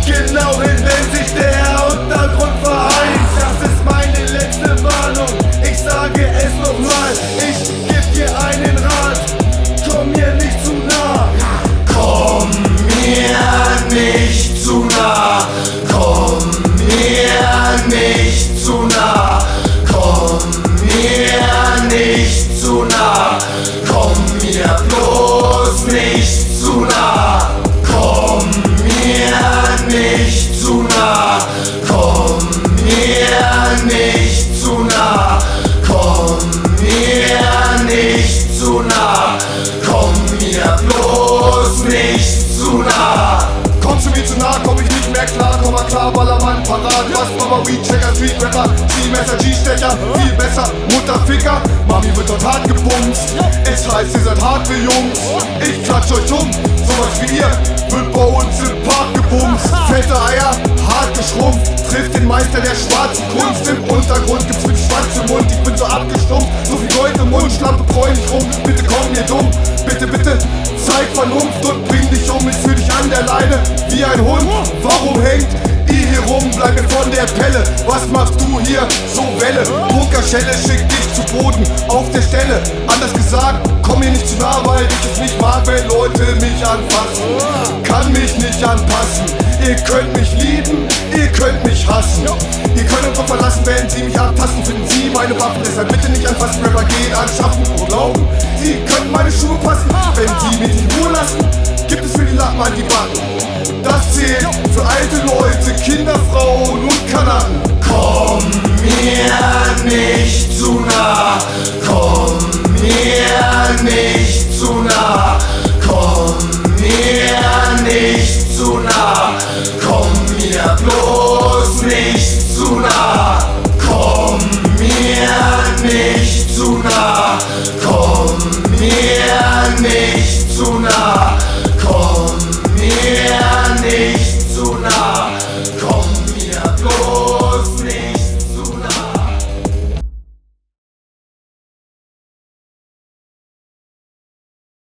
genau hin, wenn sich der Untergrund vereint. Das ist meine letzte Warnung, ich sage es nochmal, ich geb dir einen Rat, komm mir nicht zu nah. Komm mir nicht zu nah, komm mir nicht zu nah, komm mir nicht zu nah, komm mir bloß nicht zu nah, komm mir nicht zu nah, komm mir nicht zu nah, komm mir nicht zu nah, komm mir bloß nicht zu nah. Kommst du mir zu nah, komm ich nicht mehr klar, komm mal klar, Ballermann parat. Was Mama, Weed-Checker, Street-Rapper, G-Messer, G-Stecher, viel besser, Mutterficker, Mami wird dort hart gebumst. Es heißt, ihr seid hart wie Jungs, ich klatsch euch um, sowas wie ihr wird bei uns im Park gebumst. Fette Eier, hart geschrumpft, trifft den Meister der schwarzen Kunst. Im Untergrund gibt's mit schwarzem Mund, ich bin so abgestumpft, so viel Gold im Mund, Schlampe freu nicht rum, bitte komm mir dumm, bitte, bitte, zeig Vernunft und bring dich um, ich fühl dich an der Leine wie ein Hund. Warum hängt ihr hier rum? Bleib mir von der Pelle. Was machst du hier? So Welle. Bunkerschelle schickt dich zu Boden auf der Stelle. Anders gesagt, komm mir nicht zu nah, weil ich es nicht mag, wenn Leute mich anfassen. Kann mich nicht anpassen. Ihr könnt mich lieben, ihr könnt mich hassen. Ihr könnt uns doch verlassen, wenn sie mich antasten. Finden sie meine Waffen, deshalb bitte nicht anfassen. Rapper gehen anschaffen und glauben, sie könnten meine Schuhe passen. Wenn sie mich in Ruhe lassen, gibt es für die Lappen an die Backen. Das zählt für alte Leute, Kinder, Frauen und Kanaken. Komm mir nicht zu nah, komm mir nicht zu nah, komm mir nicht zu nah, komm mir bloß nicht zu nah, komm mir nicht